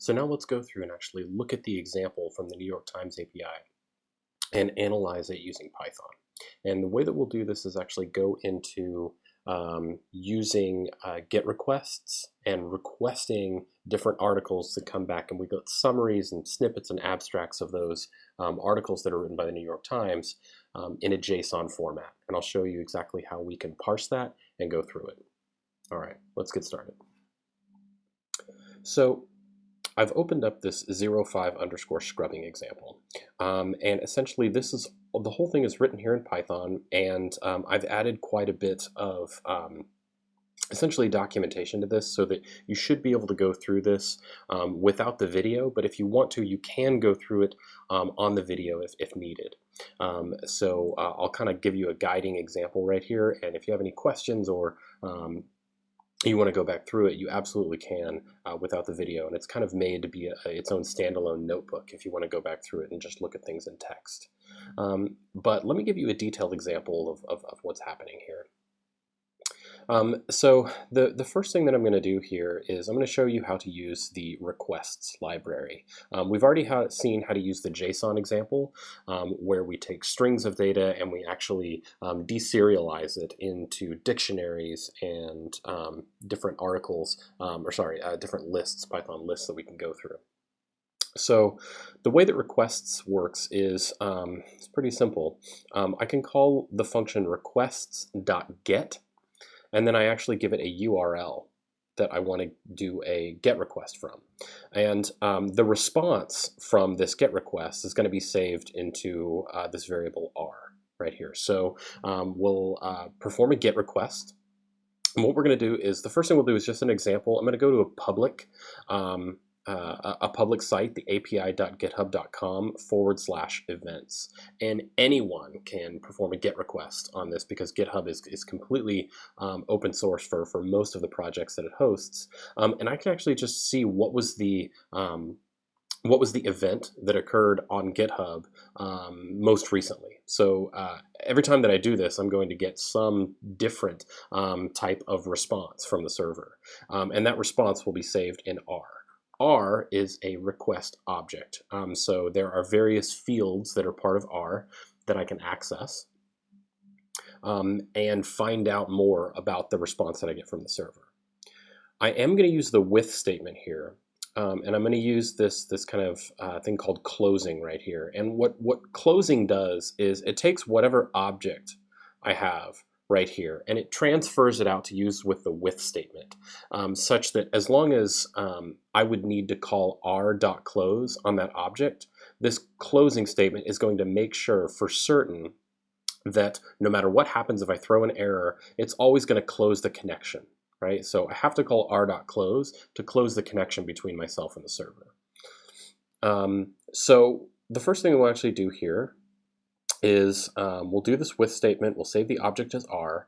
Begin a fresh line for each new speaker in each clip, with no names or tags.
So now let's go through and actually look at the example from the New York Times API and analyze it using Python. And the way that we'll do this is actually go into using GET requests and requesting different articles to come back, and we got summaries and snippets and abstracts of those articles that are written by the New York Times in a JSON format. And I'll show you exactly how we can parse that and go through it. All right, let's get started. So I've opened up this 05_scrubbing example, and essentially this is the whole thing is written here in Python, and I've added quite a bit of essentially documentation to this so that you should be able to go through this without the video, but if you want to, you can go through it on the video if needed. So I'll kind of give you a guiding example right here, and if you have any questions or you want to go back through it, you absolutely can without the video, and it's kind of made to be its own standalone notebook if you want to go back through it and just look at things in text. But let me give you a detailed example of what's happening here. So the first thing that I'm going to do here is I'm going to show you how to use the requests library. We've already seen how to use the JSON example, where we take strings of data and we actually deserialize it into dictionaries and different articles, different lists, Python lists that we can go through. So the way that requests works is it's pretty simple. I can call the function requests.get, and then I actually give it a URL that I want to do a GET request from. And the response from this GET request is going to be saved into this variable R right here. So we'll perform a GET request. And what we're going to do is, the first thing we'll do is just an example. I'm going to go to a public site, the api.github.com/events, and anyone can perform a GET request on this because GitHub is completely open source for most of the projects that it hosts, and I can actually just see what was the event that occurred on GitHub most recently. So every time that I do this, I'm going to get some different type of response from the server, and that response will be saved in R. R is a request object, so there are various fields that are part of R that I can access and find out more about the response that I get from the server. I am going to use the with statement here, and I'm going to use this kind of thing called closing right here. And what closing does is it takes whatever object I have right here, and it transfers it out to use with the with statement, such that as long as I would need to call r.close on that object, this closing statement is going to make sure for certain that no matter what happens if I throw an error, it's always going to close the connection, right? So I have to call r.close to close the connection between myself and the server. So the first thing we'll actually do here is we'll do this with statement, we'll save the object as R,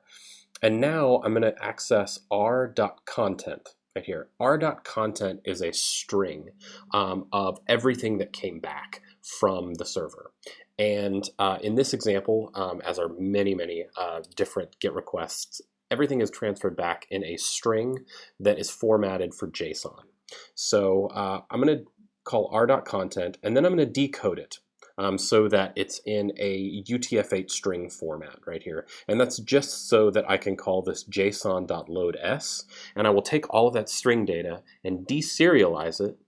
and now I'm going to access r.content right here. r.content is a string of everything that came back from the server. And in this example, as are many different GET requests, everything is transferred back in a string that is formatted for JSON. So I'm going to call r.content, and then I'm going to decode it so that it's in a UTF-8 string format right here. And that's just so that I can call this json.loads, and I will take all of that string data and deserialize it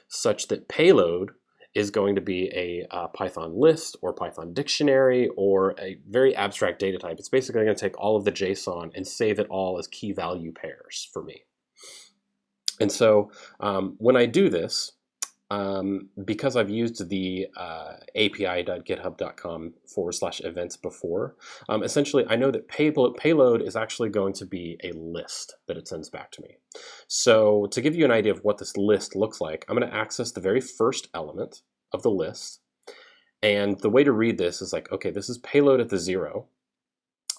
such that payload is going to be a Python list or Python dictionary or a very abstract data type. It's basically going to take all of the JSON and save it all as key value pairs for me. And so when I do this, because I've used the api.github.com/events before, essentially I know that payload is actually going to be a list that it sends back to me. So to give you an idea of what this list looks like, I'm going to access the very first element of the list, and the way to read this is like, okay, this is payload at the 0.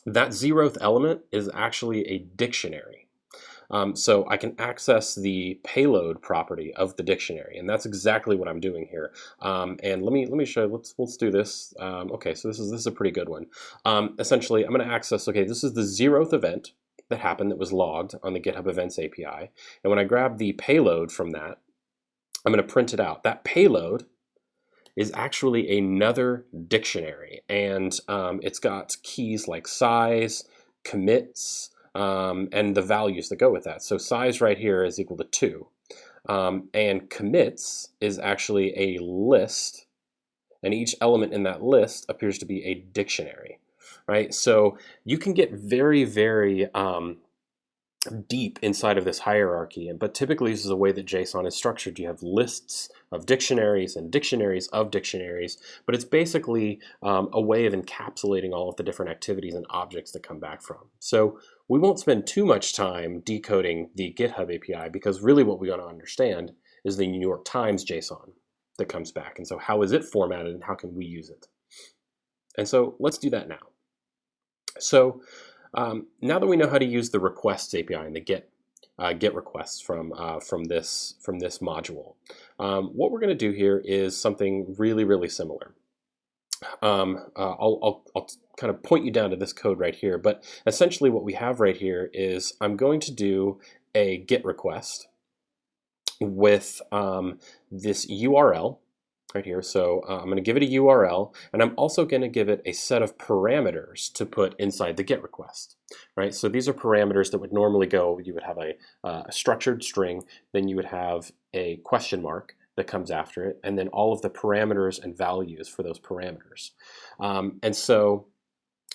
That 0th element is actually a dictionary. So I can access the payload property of the dictionary, and that's exactly what I'm doing here. And let me show you. Let's do this. Okay, so this is a pretty good one. Essentially, I'm going to access. Okay, this is the 0th event that happened that was logged on the GitHub Events API, and when I grab the payload from that, I'm going to print it out. That payload is actually another dictionary, and it's got keys like size, commits, and the values that go with that. So size right here is equal to 2, and commits is actually a list, and each element in that list appears to be a dictionary, right? So you can get very, very deep inside of this hierarchy, but typically this is the way that JSON is structured. You have lists of dictionaries and dictionaries of dictionaries, but it's basically a way of encapsulating all of the different activities and objects that come back from. So we won't spend too much time decoding the GitHub API, because really what we want to understand is the New York Times JSON that comes back. And so how is it formatted and how can we use it? And so let's do that now. So now that we know how to use the requests API and the get requests from this module, what we're going to do here is something really, really similar. I'll kind of point you down to this code right here, but essentially what we have right here is I'm going to do a get request with this URL right here. So I'm going to give it a URL, and I'm also going to give it a set of parameters to put inside the GET request, right? So these are parameters that would normally go, you would have a structured string, then you would have a question mark that comes after it, and then all of the parameters and values for those parameters. And so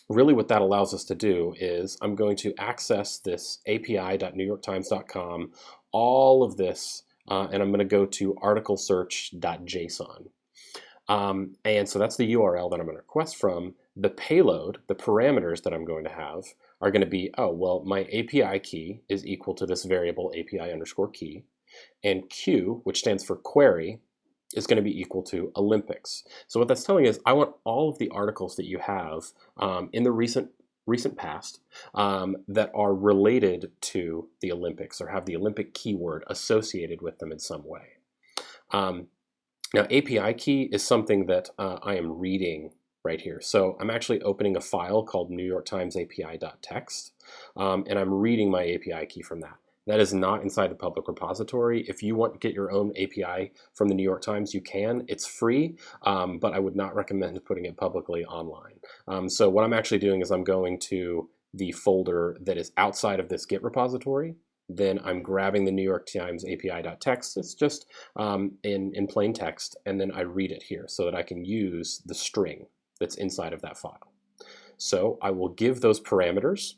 really what that allows us to do is I'm going to access this api.newyorktimes.com, all of this, and I'm going to go to articlesearch.json. And so that's the URL that I'm going to request from. The payload, the parameters that I'm going to have are going to be, oh, well, my API key is equal to this variable API_key, and Q, which stands for query, is going to be equal to Olympics. So what that's telling is I want all of the articles that you have in the recent past that are related to the Olympics or have the Olympic keyword associated with them in some way. Now, API key is something that I am reading right here. So I'm actually opening a file called New York Times API.txt, and I'm reading my API key from that. That is not inside the public repository. If you want to get your own API from the New York Times, you can. It's free, but I would not recommend putting it publicly online. So what I'm actually doing is I'm going to the folder that is outside of this Git repository. Then I'm grabbing the New York Times API.txt. It's just in plain text, and then I read it here so that I can use the string that's inside of that file. So I will give those parameters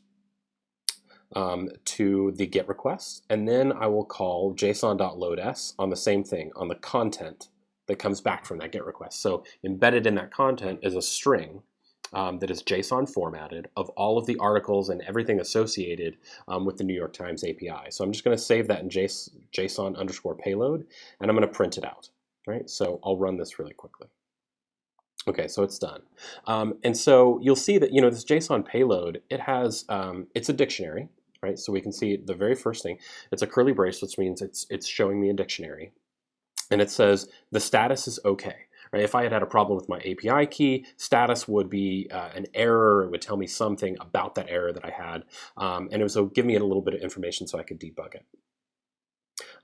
to the GET request, and then I will call json.loads on the same thing, on the content that comes back from that GET request. So embedded in that content is a string that is JSON formatted of all of the articles and everything associated with the New York Times API. So I'm just going to save that in JSON_payload, and I'm going to print it out. Right? So I'll run this really quickly. Okay, so it's done. And so you'll see that this JSON payload, it has it's a dictionary, right? So we can see the very first thing. It's a curly brace, which means it's showing me a dictionary, and it says the status is okay. Right? If I had a problem with my API key, status would be an error. It would tell me something about that error that I had, and it would give me a little bit of information so I could debug it.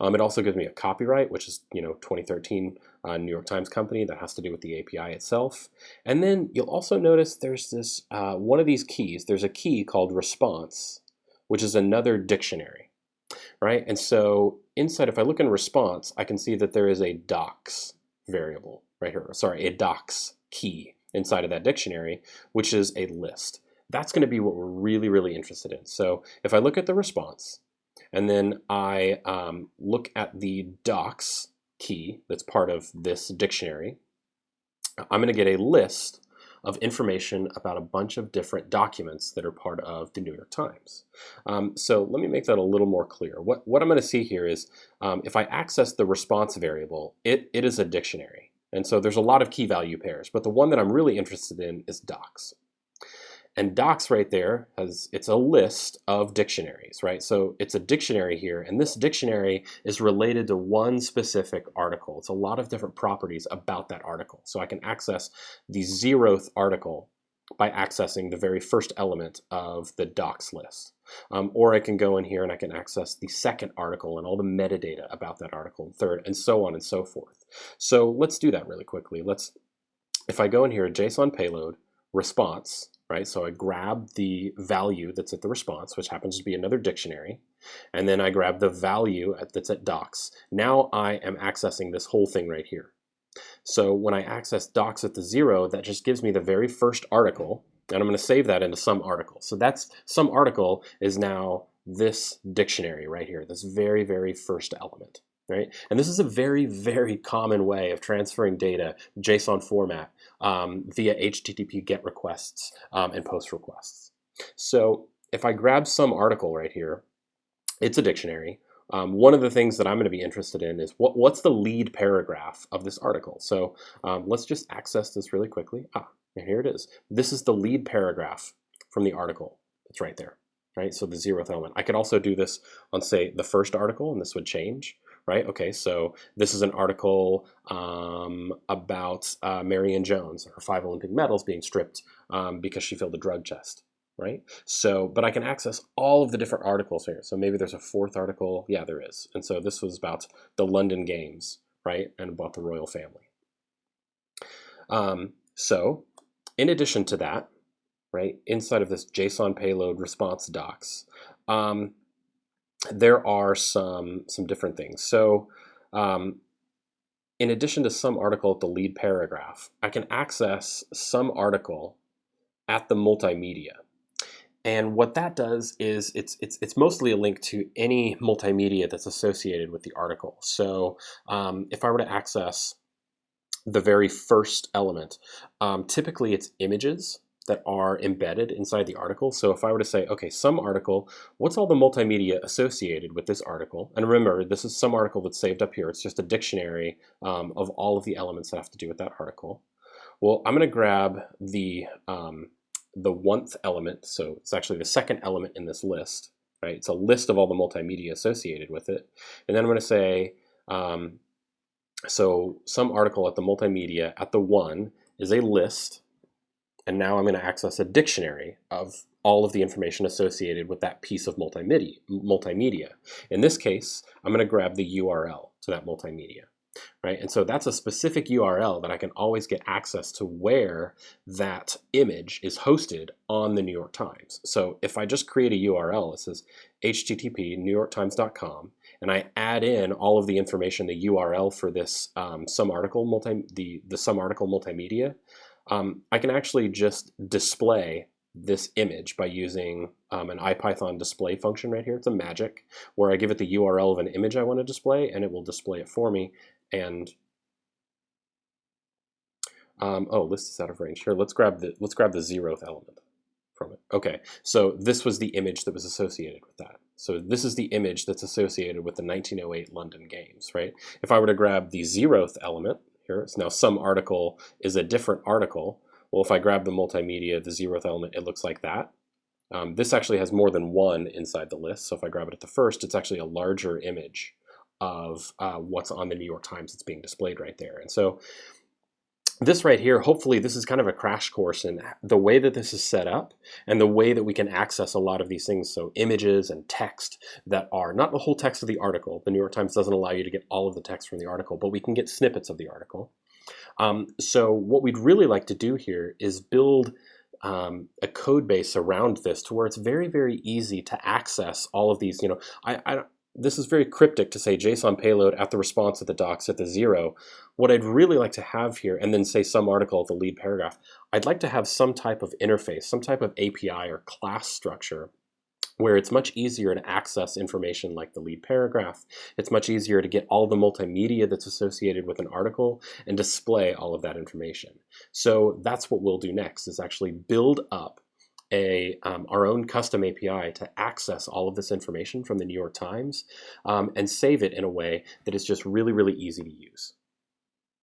It also gives me a copyright, which is 2013 New York Times company. That has to do with the API itself. And then you'll also notice there's this one of these keys. There's a key called response, which is another dictionary, right? And so inside, if I look in response, I can see that there is a docs variable right here. Sorry, a docs key inside of that dictionary, which is a list. That's going to be what we're really, really interested in. So if I look at the response, and then I look at the docs key that's part of this dictionary, I'm going to get a list of information about a bunch of different documents that are part of the New York Times. So let me make that a little more clear. What I'm going to see here is if I access the response variable, it is a dictionary. And so there's a lot of key value pairs, but the one that I'm really interested in is docs. And docs right there it's a list of dictionaries, right? So it's a dictionary here, and this dictionary is related to one specific article. It's a lot of different properties about that article. So I can access the 0th article by accessing the very first element of the docs list. Or I can go in here and I can access the second article and all the metadata about that article, and third, and so on and so forth. So let's do that really quickly. If I go in here, JSON payload, response, right? So I grab the value that's at the response, which happens to be another dictionary, and then I grab the value that's at docs. Now I am accessing this whole thing right here. So when I access docs at the 0, that just gives me the very first article, and I'm going to save that into some article. So that's some article is now this dictionary right here, this very, very first element, right? And this is a very, very common way of transferring data, JSON format, via HTTP GET requests and POST requests. So if I grab some article right here, it's a dictionary. One of the things that I'm going to be interested in is what's the lead paragraph of this article. So let's just access this really quickly. And here it is. This is the lead paragraph from the article. It's right there, right? So the 0th element. I could also do this on, say, the first article, and this would change, right? Okay, so this is an article about Marion Jones, her 5 Olympic medals being stripped because she failed a drug test. Right? So, but I can access all of the different articles here. So maybe there's a 4th article. Yeah, there is. And so this was about the London Games, right? And about the royal family. So in addition to that, right, inside of this JSON payload response docs, there are some different things. So in addition to some article at the lead paragraph, I can access some article at the multimedia. And what that does is it's mostly a link to any multimedia that's associated with the article. So if I were to access the very first element, typically it's images that are embedded inside the article. So if I were to say, okay, some article, what's all the multimedia associated with this article? And remember, this is some article that's saved up here. It's just a dictionary of all of the elements that have to do with that article. Well, I'm going to grab the 1th element, so it's actually the second element in this list, right? It's a list of all the multimedia associated with it. And then I'm going to say, so some article at the multimedia at the 1 is a list, and now I'm going to access a dictionary of all of the information associated with that piece of multimedia. In this case, I'm going to grab the URL to that multimedia. Right? And so that's a specific URL that I can always get access to where that image is hosted on the New York Times. So if I just create a URL, it says http newyorktimes.com, and I add in all of the information, the URL for this some article multimedia, I can actually just display this image by using an IPython display function right here. It's a magic where I give it the URL of an image I want to display, and it will display it for me. And oh, list is out of range. Here, let's grab the 0th element from it. Okay, so this was the image that was associated with that. So this is the image that's associated with the 1908 London Games, right? If I were to grab the 0th element here, it's now some article is a different article. Well, if I grab the multimedia, the 0th element, it looks like that. This actually has more than one inside the list. So if I grab it at the first, it's actually a larger image of what's on the New York Times that's being displayed right there. And so this right here, hopefully this is kind of a crash course in the way that this is set up and the way that we can access a lot of these things. So images and text that are not the whole text of the article. The New York Times doesn't allow you to get all of the text from the article, but we can get snippets of the article. So what we'd really like to do here is build a code base around this to where it's very, very easy to access all of these. This is very cryptic to say JSON payload at the response at the docs at the 0. What I'd really like to have here, and then say some article at the lead paragraph, I'd like to have some type of interface, some type of API or class structure where it's much easier to access information like the lead paragraph. It's much easier to get all the multimedia that's associated with an article and display all of that information. So that's what we'll do next, is actually build up our own custom API to access all of this information from the New York Times and save it in a way that is just really, really easy to use.